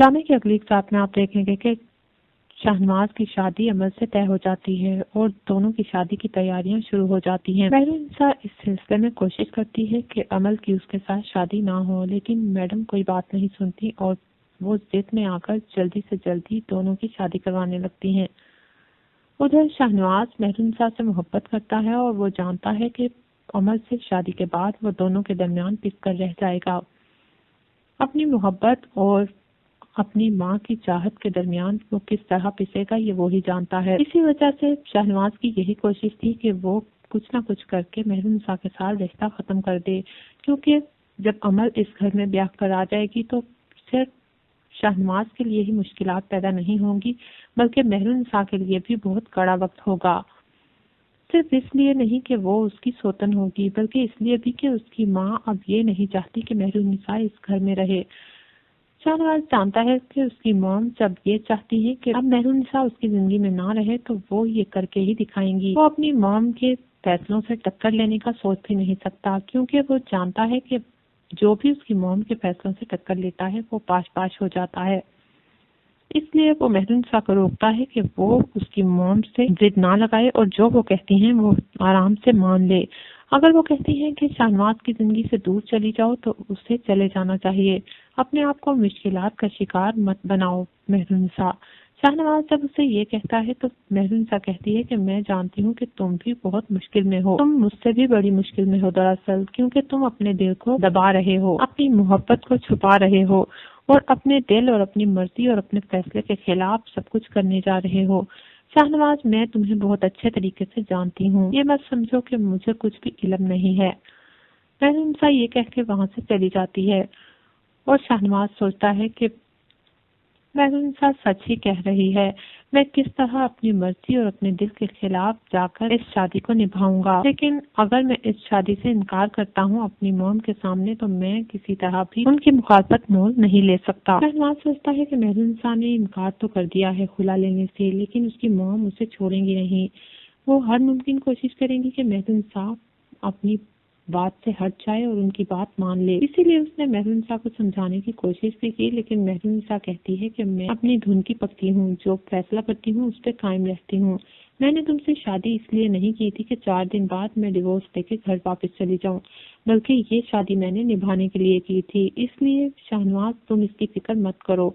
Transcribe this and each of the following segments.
ڈرامے کی اگلی اقساط میں آپ دیکھیں گے کہ شاہنواز کی شادی عمل سے طے ہو جاتی ہے اور دونوں کی شادی کی تیاریاں شروع ہو جاتی ہیں۔ مہرونسا اس سلسلے میں کوشش کرتی ہے کہ عمل کی اس کے ساتھ شادی نہ ہو، لیکن میڈم کوئی بات نہیں سنتی اور وہ ضد میں آ کر جلدی سے جلدی دونوں کی شادی کروانے لگتی ہیں۔ ادھر شاہنواز مہرونسا سے محبت کرتا ہے اور وہ جانتا ہے کہ عمل سے شادی کے بعد وہ دونوں کے درمیان پس کر رہ جائے گا۔ اپنی محبت اور اپنی ماں کی چاہت کے درمیان وہ کس طرح پسے گا یہ وہی جانتا ہے۔ اسی وجہ سے شاہنواز کی یہی کوشش تھی کہ وہ کچھ نہ کچھ کر کے مہرونسا کے ساتھ رشتہ ختم کر دے، کیونکہ جب عمل اس گھر میں بیاہ کر آ جائے گی تو صرف شاہنواز کے لیے ہی مشکلات پیدا نہیں ہوں گی بلکہ مہرونسا کے لیے بھی بہت کڑا وقت ہوگا۔ صرف اس لیے نہیں کہ وہ اس کی سوتن ہوگی بلکہ اس لیے بھی کہ اس کی ماں اب یہ نہیں چاہتی کہ مہرونسا اس گھر میں رہے۔ شاہنواز جانتا ہے کہ اس کی ماں جب یہ چاہتی ہے کہ اب مہرونسا اس کی زندگی میں نہ رہے تو وہ یہ کر کے ہی دکھائیں گی۔ وہ اپنی ماں کے فیصلوں سے ٹکر لینے کا سوچ بھی نہیں سکتا، کیونکہ وہ جانتا ہے کہ جو بھی اس کی ماں کے فیصلوں سے ٹکر لیتا ہے وہ پاش پاش ہو جاتا ہے۔ اس لیے وہ مہرونسا کو روکتا ہے کہ وہ اس کی موم سے ضد نہ لگائے اور جو وہ کہتی ہیں وہ آرام سے مان لے۔ اگر وہ کہتی ہیں کہ شاہنواز کی زندگی سے دور چلی جاؤ تو اسے چلے جانا چاہیے، اپنے آپ کو مشکلات کا شکار مت بناؤ مہرونسا۔ شاہنواز جب اسے یہ کہتا ہے تو مہرونسا کہتی ہے کہ میں جانتی ہوں کہ تم بھی بہت مشکل میں ہو، تم مجھ سے بھی بڑی مشکل میں ہو دراصل، کیونکہ تم اپنے دل کو دبا رہے ہو، اپنی محبت کو چھپا رہے ہو اور اپنے دل اور اپنی مرضی اور اپنے فیصلے کے خلاف سب کچھ کرنے جا رہے ہو۔ شاہنواز میں تمہیں بہت اچھے طریقے سے جانتی ہوں، یہ مت سمجھو کہ مجھے کچھ بھی علم نہیں ہے۔ مہرونسا یہ کہہ کے وہاں سے چلی جاتی ہے اور شاہنواز سوچتا ہے کہ مہرونسا سچ ہی کہہ رہی ہے، میں کس طرح اپنی مرضی اور اپنے دل کے خلاف جا کر اس شادی کو نبھاؤں گا، لیکن اگر میں اس شادی سے انکار کرتا ہوں اپنی موم کے سامنے تو میں کسی طرح بھی ان کی مخالفت مول نہیں لے سکتا۔ شاہنواز سوچتا ہے کہ مہرونسا نے انکار تو کر دیا ہے خلا لینے سے، لیکن اس کی موم اسے چھوڑیں گی نہیں، وہ ہر ممکن کوشش کریں گی کہ مہرونسا اپنی بات سے ہٹ جائے اور ان کی بات مان لے۔ اسی لیے اس نے مہرونسا کو سمجھانے کی کوشش بھی کی، لیکن مہرونسا کہتی ہے کہ میں اپنی دھن کی پکتی ہوں، جو فیصلہ کرتی ہوں اس پہ قائم رہتی ہوں۔ میں نے تم سے شادی اس لیے نہیں کی تھی کہ 4 دن بعد میں ڈیورس لے کے گھر واپس چلی جاؤں، بلکہ یہ شادی میں نے نبھانے کے لیے کی تھی۔ اس لیے شاہنواز تم اس کی فکر مت کرو،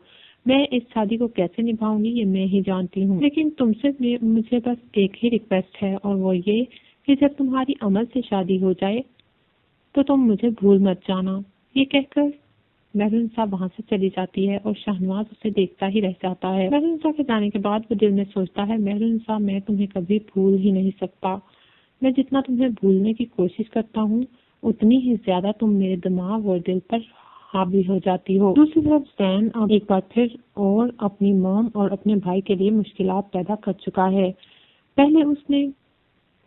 میں اس شادی کو کیسے نبھاؤں گی یہ میں ہی جانتی ہوں، لیکن تم سے مجھے بس ایک ہی ریکویسٹ ہے اور وہ یہ کہ جب تمہاری عمل سے شادی ہو جائے تو تم مجھے بھول مت جانا۔ یہ کہہ کر مہرونسا وہاں سے چلی جاتی ہے اور شاہنواز اسے دیکھتا ہی رہ جاتا ہے۔ مہرونسا کے جانے کے بعد وہ دل میں سوچتا ہے، مہرونسا میں تمہیں کبھی بھول ہی نہیں سکتا، میں جتنا تمہیں بھولنے کی کوشش کرتا ہوں اتنی ہی زیادہ تم میرے دماغ اور دل پر حاوی ہو جاتی ہو۔ دوسری طرف زین اب ایک بار پھر اور اپنی موم اور اپنے بھائی کے لیے مشکلات پیدا کر چکا ہے۔ پہلے اس نے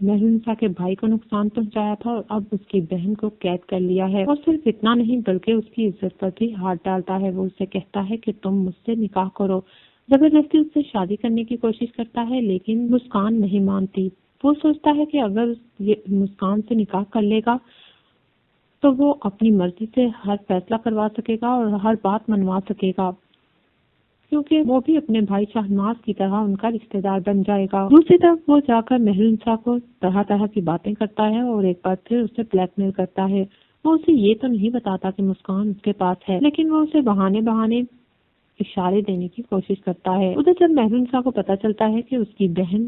مہرونسا کے بھائی کو نقصان پہنچایا تھا اور اب اس کی بہن کو قید کر لیا ہے، اور صرف اتنا نہیں بلکہ اس کی عزت پر بھی ہاتھ ڈالتا ہے۔ وہ اسے کہتا ہے کہ تم مجھ سے نکاح کرو، زبردستی اس سے شادی کرنے کی کوشش کرتا ہے، لیکن مسکان نہیں مانتی۔ وہ سوچتا ہے کہ اگر یہ مسکان سے نکاح کر لے گا تو وہ اپنی مرضی سے ہر فیصلہ کروا سکے گا اور ہر بات منوا سکے گا، کیونکہ وہ بھی اپنے بھائی شاہنواز کی طرح ان کا رشتہ دار بن جائے گا۔ دوسری طرف وہ جا کر مہرونسا کو طرح طرح کی باتیں کرتا ہے اور ایک بار پھر اسے بلیک میل کرتا ہے۔ وہ اسے یہ تو نہیں بتاتا کہ مسکان اس کے پاس ہے، لیکن وہ اسے بہانے بہانے اشارے دینے کی کوشش کرتا ہے۔ ادھر جب مہرونسا کو پتہ چلتا ہے کہ اس کی بہن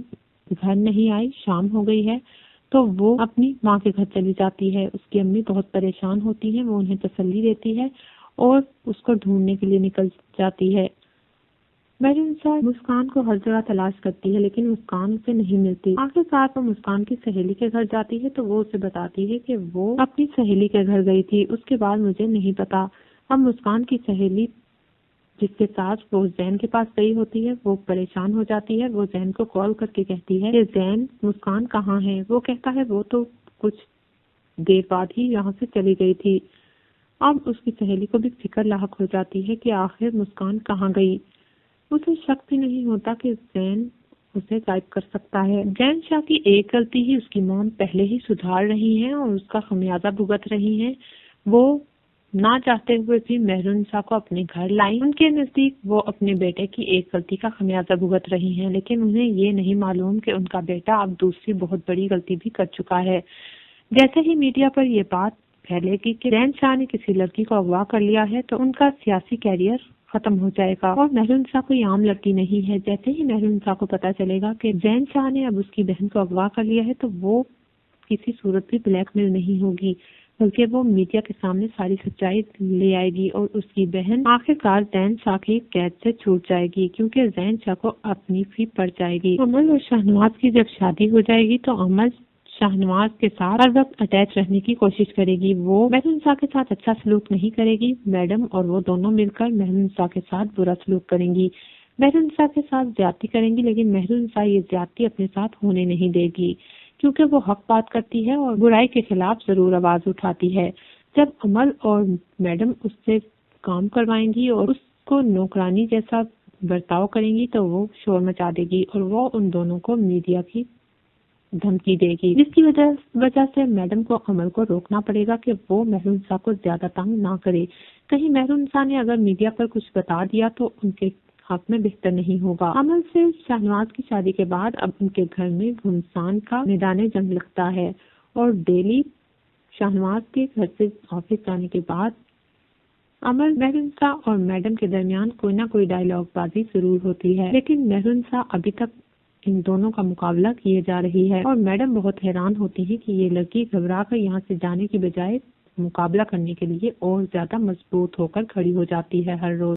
گھر نہیں آئی، شام ہو گئی ہے، تو وہ اپنی ماں کے گھر چلی جاتی ہے۔ اس کی امی بہت پریشان ہوتی ہیں، وہ انہیں تسلی دیتی ہے اور اس کو ڈھونڈنے کے لیے نکل جاتی ہے۔ مہرونسا مسکان کو ہر جگہ تلاش کرتی ہے لیکن مسکان اسے نہیں ملتی۔ آخر کار وہ مسکان کی سہیلی کے گھر جاتی ہے تو وہ اسے بتاتی ہے کہ وہ اپنی سہیلی کے گھر گئی تھی، اس کے بعد مجھے نہیں پتا۔ اب مسکان کی سہیلی جس کے ساتھ وہ زین کے پاس گئی ہوتی ہے وہ پریشان ہو جاتی ہے۔ وہ زین کو کال کر کے کہتی ہے کہ زین، مسکان کہاں ہے؟ وہ کہتا ہے وہ تو کچھ دیر بعد ہی یہاں سے چلی گئی تھی۔ اب اس کی سہیلی کو بھی فکر لاحق ہو جاتی ہے کہ آخر مسکان کہاں گئی۔ اسے شک بھی نہیں ہوتا کہ زین اسے غائب کر سکتا ہے۔ زین شاہ کی ایک غلطی ہی اس کی موم پہلے ہی سدھار رہی ہیں اور اس کا خمیازہ بھگت رہی ہیں۔ وہ نہ چاہتے ہوئے بھی مہرونسا کو اپنے گھر لائیں۔ ان کے نزدیک وہ اپنے بیٹے کی ایک غلطی کا خمیازہ بھگت رہی ہیں، لیکن انہیں یہ نہیں معلوم کہ ان کا بیٹا اب دوسری بہت بڑی غلطی بھی کر چکا ہے۔ جیسے ہی میڈیا پر یہ بات پھیلے گی کہ زین شاہ نے کسی لڑکی کو اغوا کر لیا ہے تو ان کا سیاسی کیریئر ختم ہو جائے گا، اور مہرونسا کوئی عام لڑکی نہیں ہے۔ جیسے ہی مہرونسا کو پتہ چلے گا کہ زین شاہ نے اب اس کی بہن کو اغوا کر لیا ہے تو وہ کسی صورت بھی بلیک میل نہیں ہوگی، بلکہ وہ میڈیا کے سامنے ساری سچائی لے آئے گی، اور اس کی بہن آخرکار زین شاہ کی قید سے چھوٹ جائے گی، کیونکہ زین شاہ کو اپنی فی پڑ جائے گی۔ امل اور شاہنواز کی جب شادی ہو جائے گی تو امل شاہنواز کے ساتھ ہر وقت اٹیچ رہنے کی کوشش کرے گی۔ وہ مہرونسا کے ساتھ اچھا سلوک نہیں کرے گی۔ میڈم اور وہ دونوں مل کر مہرونسا کے ساتھ برا سلوک کریں گی، مہرونسا کے ساتھ زیادتی کریں گی، لیکن مہرونسا یہ زیادتی اپنے ساتھ ہونے نہیں دے گی، کیونکہ وہ حق بات کرتی ہے اور برائی کے خلاف ضرور آواز اٹھاتی ہے۔ جب امل اور میڈم اس سے کام کروائیں گی اور اس کو نوکرانی جیسا برتاؤ کریں گی تو وہ شور مچا دے گی، اور وہ ان دونوں کو میڈیا کی دھمکی دے گی، جس کی وجہ سے میڈم کو امل کو روکنا پڑے گا کہ وہ مہرونسا کو زیادہ تنگ نہ کرے۔ کہیں مہرونسا نے اگر میڈیا پر کچھ بتا دیا تو ان کے حق میں بہتر نہیں ہوگا۔ امل سے شاہنواز کی شادی کے بعد اب ان کے گھر میں گھمسان کا میدان جنگ لگتا ہے، اور ڈیلی شاہنواز کے گھر سے آفس جانے کے بعد امل، مہرونسا اور میڈم کے درمیان کوئی نہ کوئی ڈائیلاگ بازی ضرور ہوتی ہے، لیکن مہرونسا ابھی تک ان دونوں کا مقابلہ کیے جا رہی ہے، اور میڈم بہت حیران ہوتی ہے کہ یہ لڑکی گھبرا کر یہاں سے جانے کی بجائے مقابلہ کرنے کے لیے اور زیادہ مضبوط ہو کر کھڑی ہو جاتی ہے ہر روز۔